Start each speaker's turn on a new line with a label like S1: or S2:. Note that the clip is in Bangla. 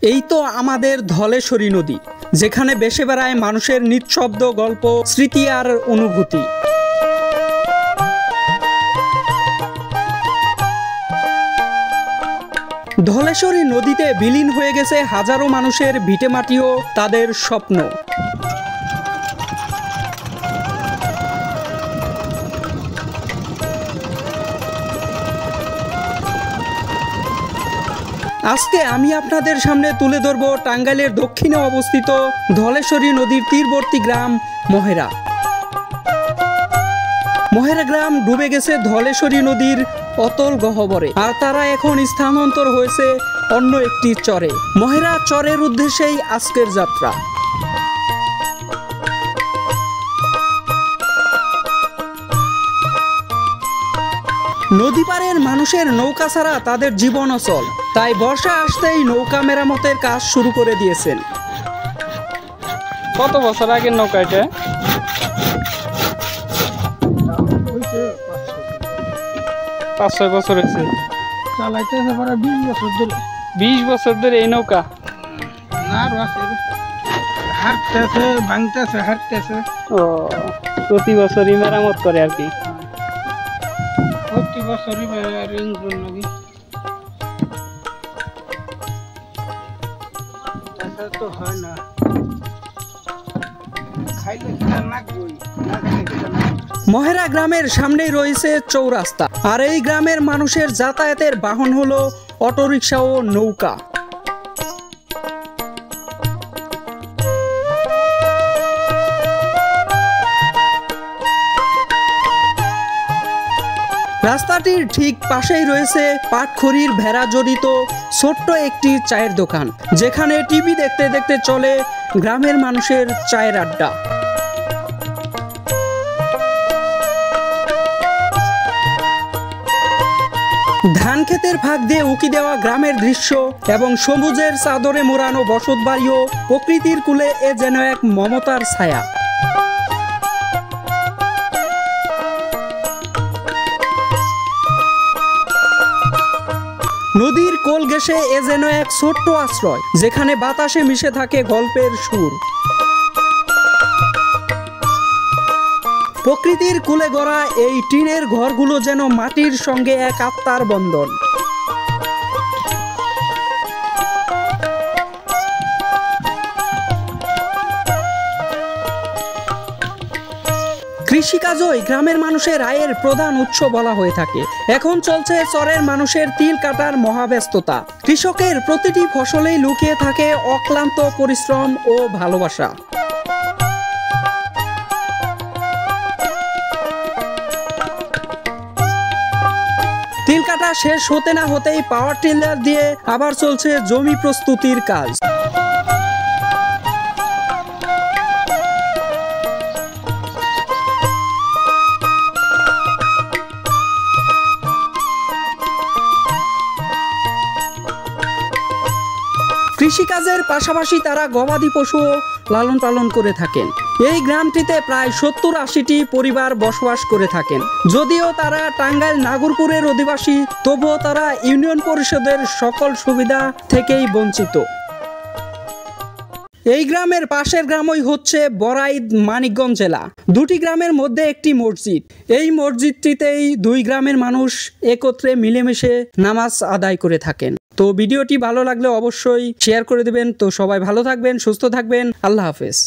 S1: এই তো আমাদের ধলেশ্বরী নদী, যেখানে বেসে বেড়ায় মানুষের নিঃশব্দ গল্প, স্মৃতি আর অনুভূতি। ধলেশ্বরী নদীতে বিলীন হয়ে গেছে হাজারো মানুষের ভিটেমাটি ও তাদের স্বপ্ন। আজকে আমি আপনাদের সামনে তুলে ধরব টাঙ্গাইলের দক্ষিণে অবস্থিত ধলেশ্বরী নদীর তীরবর্তী গ্রাম মহেরা। মহেরা গ্রাম ডুবে গেছে ধলেশ্বরী নদীর অতল গহ্বরে, আর তারা এখন স্থানান্তর হয়েছে অন্য একটি চরে। মহেরা চরের উদ্দেশ্যেই আজকের যাত্রা। নদী পাড়ের মানুষের নৌকা ছাড়া তাদের জীবন অচল, তাই বর্ষা আসতেই নৌকা মেরামতের কাজ শুরু করে দিয়েছেন।
S2: কত বছর আগের নৌকা এটা? 5-6 বছর হয়েছে।
S3: চালাইতেছে পরে 20 বছর ধরে।
S2: 20 বছর ধরে এই নৌকা?
S3: না, হাঁটতেছে, ভাঙতেছে, হাঁটতেছে।
S2: ও, প্রতি বছরই মেরামত করে আর কি?
S3: প্রতি বছরই রেঞ্জ নাকি তো হয় না। খাইলে না কই
S1: মহেরা গ্রামের সামনেই রয়েছে চৌরাস্তা, আর এই গ্রামের মানুষের যাতায়াতের বাহন হলো অটোরিকশা ও নৌকা। রাস্তাটির ঠিক পাশেই রয়েছে পাটখড়ির ভেড়া জড়িত ছোট্ট একটি চায়ের দোকান, যেখানে টিভি দেখতে দেখতে চলে গ্রামের মানুষের চায়ের আড্ডা। ধান ক্ষেতের ফাঁক দিয়ে উকি দেওয়া গ্রামের দৃশ্য এবং সবুজের চাদরে মোড়ানো বসত বাড়ি ও প্রকৃতির কূলে এ যেন এক মমতার ছায়া। নদীর কোল ঘেঁষে এ যেন এক ছোট্ট আশ্রয়, যেখানে বাতাসে মিশে থাকে গল্পের সুর। প্রকৃতির কূলে গড়া এই টিনের ঘরগুলো যেন মাটির সঙ্গে এক আত্মার বন্ধন। কৃষিকাজই গ্রামের মানুষের আয়ের প্রধান উৎস বলা হয়ে থাকে। এখন চলছে চরের মানুষের তিল কাটার মহাব্যস্ততা। কৃষকের প্রতিটি ফসলেই লুকিয়ে থাকে অক্লান্ত পরিশ্রম ও ভালোবাসা। তিল কাটা শেষ হতে না হতেই পাওয়ার টিলার দিয়ে আবার চলছে জমি প্রস্তুতির কাজ। কৃষিকাজের পাশাপাশি তারা গবাদি পশুও লালন পালন করে থাকেন। এই গ্রামটিতে প্রায় 70-80টি পরিবার বসবাস করে থাকেন। যদিও তারা টাঙ্গাইল নাগরপুরের অধিবাসী, তবুও তারা ইউনিয়ন পরিষদের সকল সুবিধা থেকেই বঞ্চিত। এই গ্রামের পাশের গ্রামই হচ্ছে বরাইদ, মানিকগঞ্জ জেলা। দুটি গ্রামের মধ্যে একটি মসজিদ। এই মসজিদটিতেই দুই গ্রামের মানুষ একত্রে মিলেমিশে নামাজ আদায় করে থাকেন। তো ভিডিওটি ভালো লাগলে অবশ্যই শেয়ার করে দেবেন। তো সবাই ভালো থাকবেন, সুস্থ থাকবেন। আল্লাহ হাফেজ।